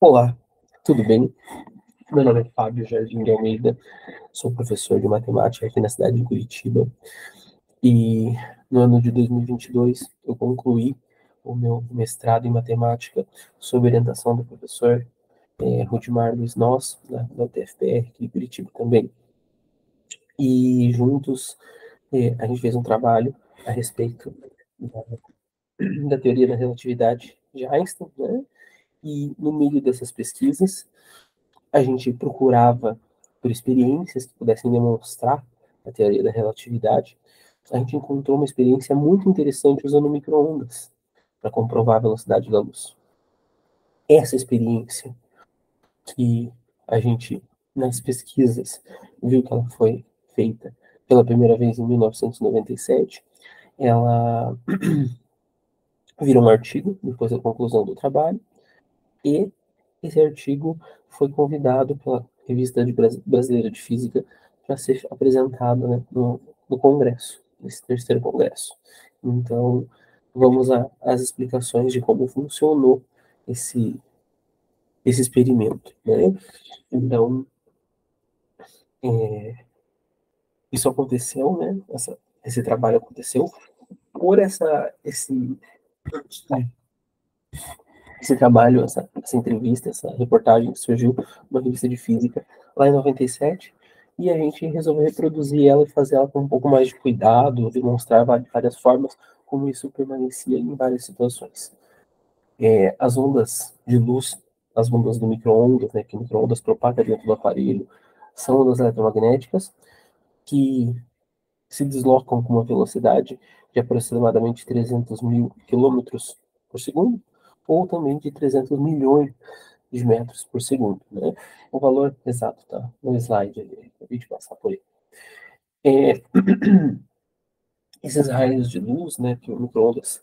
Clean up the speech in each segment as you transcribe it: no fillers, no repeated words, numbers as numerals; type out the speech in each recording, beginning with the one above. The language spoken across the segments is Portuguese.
Olá, tudo bem? Meu nome é Fábio Jardim de Almeida, sou professor de matemática aqui na cidade de Curitiba e no ano de 2022 eu concluí o meu mestrado em matemática sob orientação do professor Rudimar Luiz Nós, da UTFPR aqui de Curitiba também. E juntos a gente fez um trabalho a respeito da teoria da relatividade de Einstein, né? E no meio dessas pesquisas a gente procurava por experiências que pudessem demonstrar a teoria da relatividade. A gente encontrou uma experiência muito interessante usando micro-ondas para comprovar a velocidade da luz. Essa experiência que a gente, nas pesquisas, viu que ela foi feita pela primeira vez em 1997, ela virou um artigo depois da conclusão do trabalho, e esse artigo foi convidado pela Revista Brasileira de Física para ser apresentado, né, no Congresso, nesse terceiro Congresso. Então, vamos às explicações de como funcionou esse, esse experimento, né? Então, isso aconteceu, né? Esse trabalho aconteceu por esse trabalho, essa entrevista, essa reportagem que surgiu numa revista de física lá em 97, e a gente resolveu reproduzir ela e fazer ela com um pouco mais de cuidado, demonstrar várias formas como isso permanecia em várias situações. As ondas de luz, as ondas do micro-ondas, né, que o micro-ondas propaga dentro do aparelho, são ondas eletromagnéticas que se deslocam com uma velocidade de aproximadamente 300 mil quilômetros por segundo, ou também de 300 milhões de metros por segundo, né? O valor exato tá no slide ali, acabei de passar por ele. Esses raios de luz, né, que o micro-ondas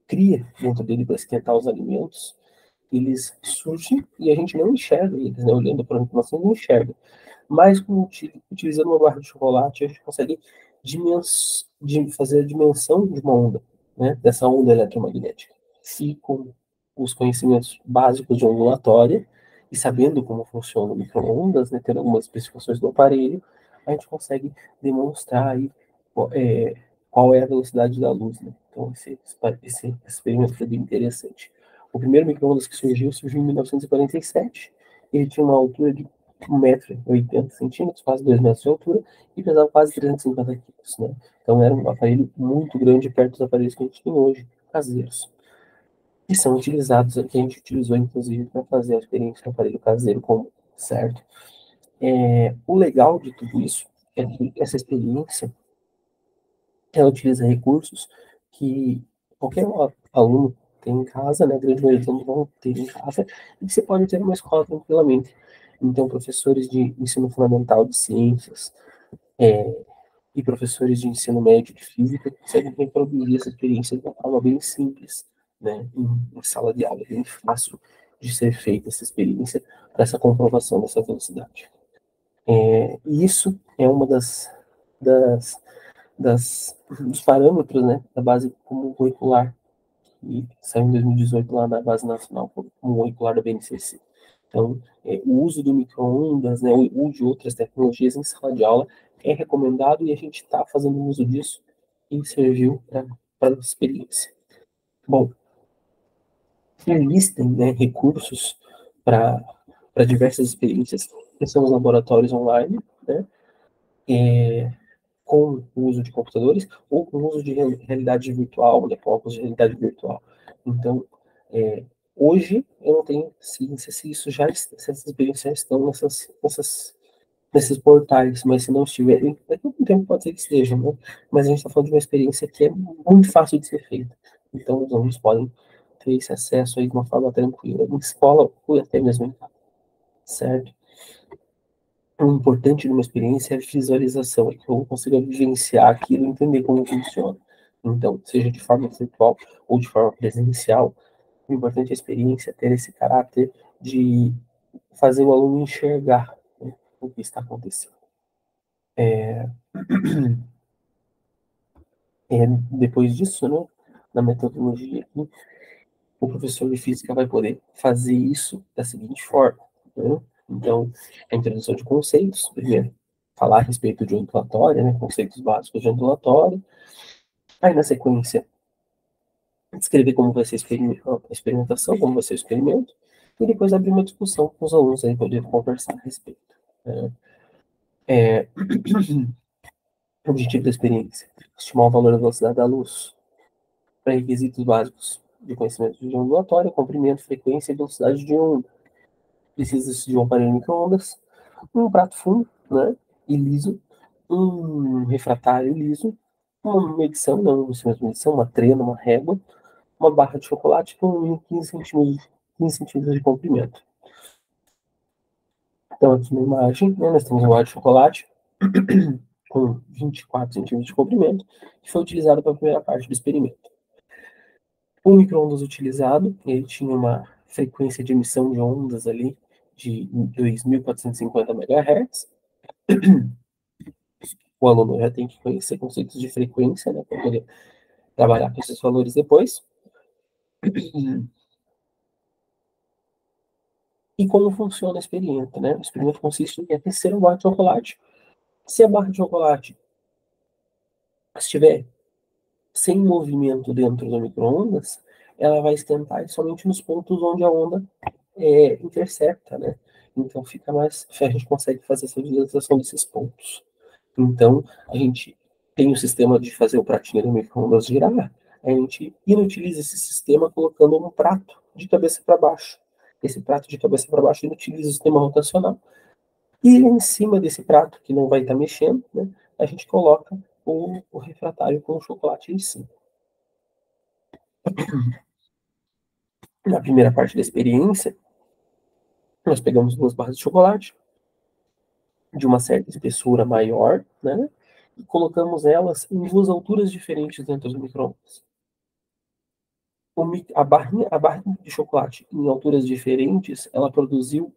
cria dentro dele para esquentar os alimentos, eles surgem e a gente não enxerga eles, né? Olhando para a informação, não enxerga. Mas utilizando uma barra de chocolate, a gente consegue fazer a dimensão de uma onda, né? Dessa onda eletromagnética. E com os conhecimentos básicos de ondulatória, e sabendo como funciona o micro-ondas, né? Tendo algumas especificações do aparelho, a gente consegue demonstrar aí, é, qual é a velocidade da luz, né? Então, esse experimento foi bem interessante. O primeiro micro-ondas que surgiu em 1947. Ele tinha uma altura de 1,80 m, quase 2 metros de altura, e pesava quase 350 quilos, né? Então era um aparelho muito grande perto dos aparelhos que a gente tem hoje, caseiros. E são utilizados, que a gente utilizou, inclusive, para fazer a experiência do aparelho caseiro comum, certo? O legal de tudo isso é que essa experiência, ela utiliza recursos que qualquer aluno tem em casa, né? A grande maioria dos alunos vão ter em casa, e que você pode ter numa escola tranquilamente. Então, professores de ensino fundamental de ciências e professores de ensino médio de física conseguem reproduzir essa experiência de uma forma bem simples, né? Em sala de aula, bem fácil de ser feita essa experiência para essa comprovação dessa velocidade. E isso é uma das, dos parâmetros, né, da base comum curricular, que saiu em 2018 lá na Base Nacional Comum Curricular da BNCC. Então, o uso do micro-ondas, né, o uso de outras tecnologias em sala de aula é recomendado, e a gente está fazendo uso disso e serviu para a experiência. Bom, existem, né, recursos para diversas experiências, que são os laboratórios online, né, com o uso de computadores ou com o uso de realidade virtual, né, com óculos de realidade virtual. Então, hoje eu não tenho ciência se isso já, se essas experiências já estão nesses portais, mas se não estiverem, daqui a algum tempo pode ser que estejam, né? Mas a gente está falando de uma experiência que é muito fácil de ser feita. Então, os alunos podem ter esse acesso aí de uma forma tranquila, em escola ou até mesmo em casa, certo? O importante de uma experiência é a visualização, é que eu consiga vivenciar aquilo e entender como funciona. Então, seja de forma virtual ou de forma presencial, o importante é a experiência ter esse caráter de fazer o aluno enxergar, né, o que está acontecendo. Depois disso, né, na metodologia aqui, o professor de física vai poder fazer isso da seguinte forma, né? Então, a introdução de conceitos, primeiro, falar a respeito de ondulatória, né, conceitos básicos de ondulatória, aí na sequência, descrever como vai ser a experimentação, como vai ser o experimento, e depois abrir uma discussão com os alunos aí, poder conversar a respeito. Né? O objetivo da experiência, estimar o valor da velocidade da luz, para requisitos básicos de conhecimento de ondulatória, comprimento, frequência e velocidade de onda. Precisa-se de um aparelho micro-ondas, um prato fundo, né, e liso, um refratário liso, uma medição, não uma medição, uma trena, uma régua, uma barra de chocolate com 15 centímetros de comprimento. Então, aqui na imagem, né, nós temos uma barra de chocolate com 24 centímetros de comprimento, que foi utilizado para a primeira parte do experimento. O micro-ondas utilizado, ele tinha uma frequência de emissão de ondas ali de 2.450 MHz. O aluno já tem que conhecer conceitos de frequência, né, para poder trabalhar com esses valores depois. E como funciona a experimento, né? O experimento consiste em aquecer uma barra de chocolate. Se a barra de chocolate estiver sem movimento dentro do micro-ondas, ela vai esquentar somente nos pontos onde a onda intercepta, né? Então fica mais, a gente consegue fazer essa visualização desses pontos. Então a gente tem o sistema de fazer o pratinho do micro-ondas girar, a gente inutiliza esse sistema colocando um prato de cabeça para baixo. Esse prato de cabeça para baixo inutiliza o sistema rotacional. E em cima desse prato, que não vai estar mexendo, né, a gente coloca o refratário com o chocolate em cima. Na primeira parte da experiência, nós pegamos duas barras de chocolate de uma certa espessura maior, né, e colocamos elas em duas alturas diferentes dentro do micro-ondas. A barrinha de chocolate em alturas diferentes, ela produziu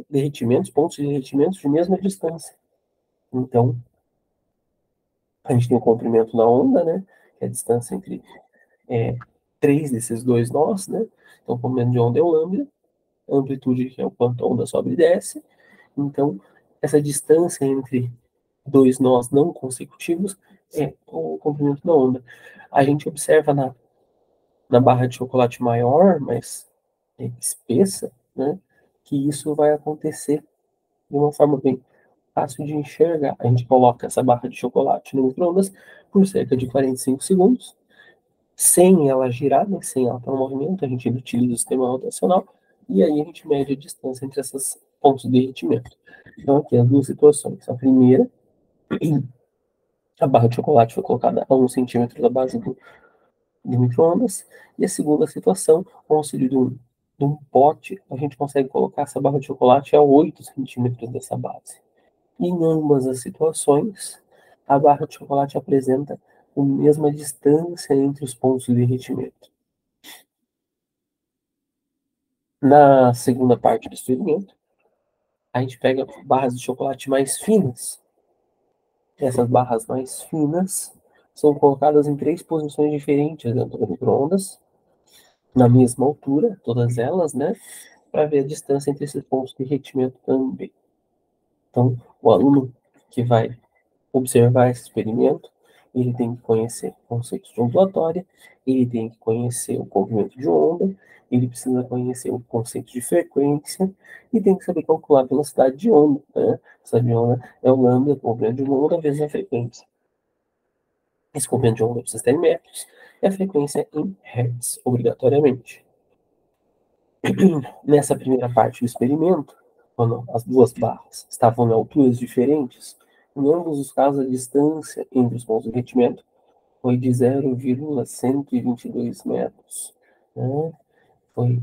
derretimentos, pontos de derretimentos de mesma distância. Então, a gente tem o comprimento da onda, né, que é a distância entre três desses dois nós, né? Então, o comprimento de onda é o lambda, a amplitude que é o quanto a onda sobe e desce. Então, essa distância entre dois nós não consecutivos é o comprimento da onda. A gente observa na barra de chocolate maior, mas espessa, né, que isso vai acontecer de uma forma bem fácil de enxergar. A gente coloca essa barra de chocolate no micro-ondas por cerca de 45 segundos, sem ela girar, né, sem ela estar no movimento, a gente utiliza o sistema rotacional, e aí a gente mede a distância entre esses pontos de derretimento. Então, aqui as duas situações. A primeira, a barra de chocolate foi colocada a 1 centímetro da base do micro-ondas, e a segunda situação, com o auxílio de um pote, a gente consegue colocar essa barra de chocolate a 8 centímetros dessa base. E em ambas as situações, a barra de chocolate apresenta a mesma distância entre os pontos de derretimento. Na segunda parte do experimento, a gente pega barras de chocolate mais finas. Essas barras mais finas são colocadas em três posições diferentes dentro do micro-ondas, na mesma altura, todas elas, né? Para ver a distância entre esses pontos de derretimento também. Então, o aluno que vai observar esse experimento, ele tem que conhecer conceitos de ondulatória, ele tem que conhecer o comprimento de onda, ele precisa conhecer o conceito de frequência e tem que saber calcular a velocidade de onda. Né? A velocidade de onda é o lambda, o comprimento de onda, vezes a frequência. Esse comprimento de onda precisa estar em metros e a frequência em hertz, obrigatoriamente. Nessa primeira parte do experimento, quando as duas barras estavam em alturas diferentes, em ambos os casos a distância entre os pontos de derretimento foi de 0,122 metros. Né? Foi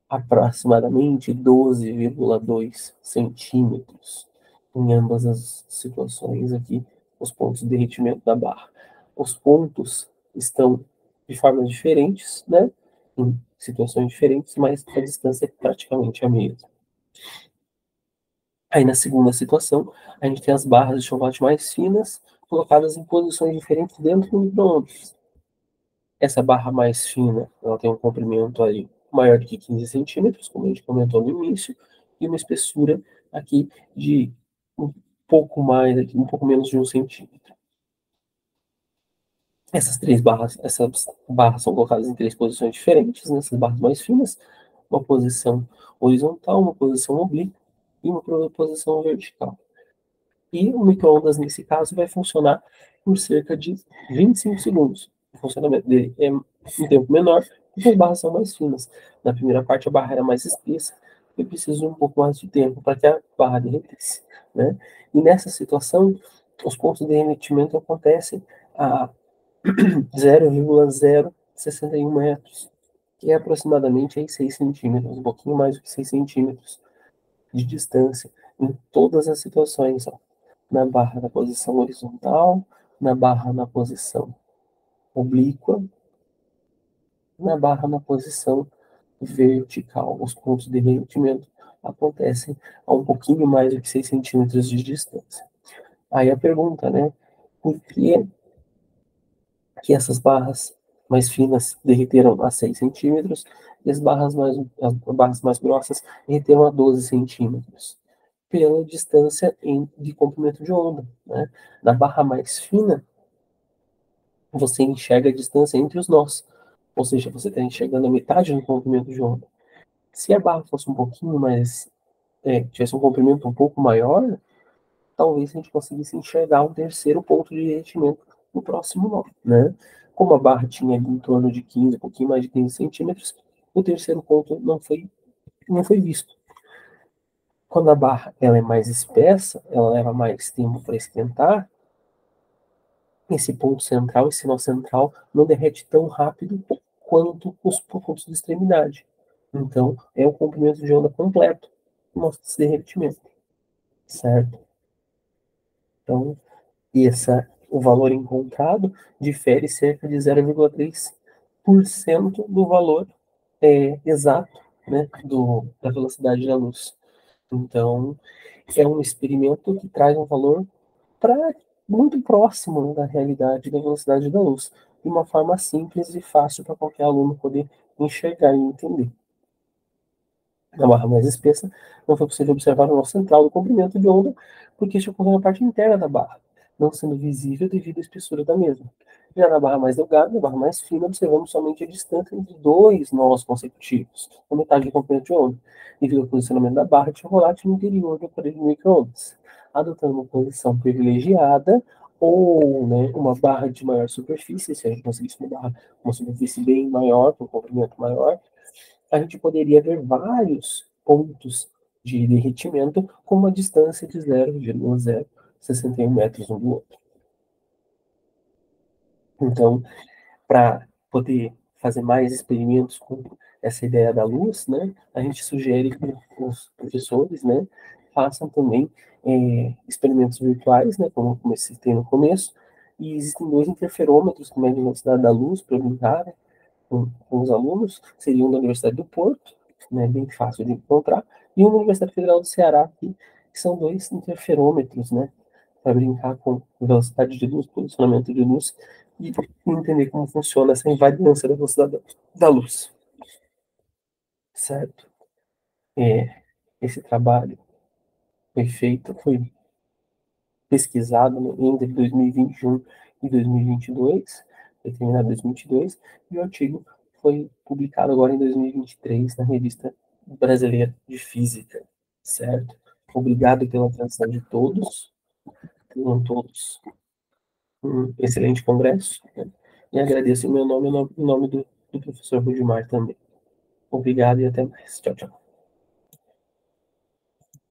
aproximadamente 12,2 centímetros em ambas as situações aqui, os pontos de derretimento da barra. Os pontos estão de formas diferentes, né? Em situações diferentes, mas a distância é praticamente a mesma. Aí na segunda situação, a gente tem as barras de chocolate mais finas, colocadas em posições diferentes dentro do micro-ondas. Essa barra mais fina, ela tem um comprimento aí maior do que 15 centímetros, como a gente comentou no início, e uma espessura aqui de um pouco mais, um pouco menos de 1 centímetro. Essas barras são colocadas em 3 posições diferentes, né? Essas barras mais finas, uma posição horizontal, uma posição oblíqua e uma posição vertical. E o micro-ondas, nesse caso, vai funcionar por cerca de 25 segundos. O funcionamento dele é um tempo menor, porque as barras são mais finas. Na primeira parte, a barra era mais espessa, e preciso de um pouco mais de tempo para que a barra derretesse. Né? E nessa situação, os pontos de derretimento acontecem a 0,061 metros, que é aproximadamente aí 6 centímetros, um pouquinho mais do que 6 centímetros de distância em todas as situações, ó. Na barra na posição horizontal, na barra na posição oblíqua, na barra na posição vertical. Os pontos de derretimento acontecem a um pouquinho mais do que 6 centímetros de distância. Aí a pergunta, né? Por que essas barras mais finas derreteram a 6 centímetros e as barras mais grossas derreteram a 12 centímetros? Pela distância de comprimento de onda. Né? Na barra mais fina, você enxerga a distância entre os nós. Ou seja, você está enxergando a metade do comprimento de onda. Se a barra fosse um pouquinho mais, tivesse um comprimento um pouco maior, talvez a gente conseguisse enxergar um terceiro ponto de derretimento no próximo nó. Né? Como a barra tinha ali em torno de 15, um pouquinho mais de 15 centímetros, o terceiro ponto não foi visto. Quando a barra ela é mais espessa, ela leva mais tempo para esquentar, esse ponto central, esse nó central, não derrete tão rápido quanto os pontos de extremidade. Então, é o comprimento de onda completo que mostra esse derretimento, certo? Então, o valor encontrado difere cerca de 0,3% do valor exato, né, da velocidade da luz. Então, é um experimento que traz um valor muito próximo da realidade da velocidade da luz, de uma forma simples e fácil para qualquer aluno poder enxergar e entender. Na barra mais espessa, não foi possível observar o nó central do comprimento de onda, porque este ocorreu na parte interna da barra, não sendo visível devido à espessura da mesma. Já na barra mais delgada, na barra mais fina, observamos somente a distância entre dois nós consecutivos, na metade do comprimento de onda, devido ao posicionamento da barra de chocolate no interior do aparelho de micro-ondas, adotando uma posição privilegiada ou, né, uma barra de maior superfície, se a gente conseguisse uma superfície bem maior, com um comprimento maior, a gente poderia ver vários pontos de derretimento com uma distância de 0,061 metros um do outro. Então, para poder fazer mais experimentos com essa ideia da luz, né, a gente sugere que os professores, né, façam também experimentos virtuais, né, como eu citei no começo, e existem 2 interferômetros que medem a velocidade da luz para brincar, né, com os alunos, seria um da Universidade do Porto, né, bem fácil de encontrar, e um da Universidade Federal do Ceará, que são 2 interferômetros, né, para brincar com velocidade de luz, posicionamento de luz, e entender como funciona essa invariância da velocidade da luz. Certo? Esse trabalho foi pesquisado, né, entre 2021 e 2022, foi terminado em 2022, e o artigo foi publicado agora em 2023 na Revista Brasileira de Física, certo? Obrigado pela atenção de todos, tenham todos um excelente congresso, né? E agradeço em meu nome e em nome do professor Rudimar também. Obrigado e até mais. Tchau, tchau.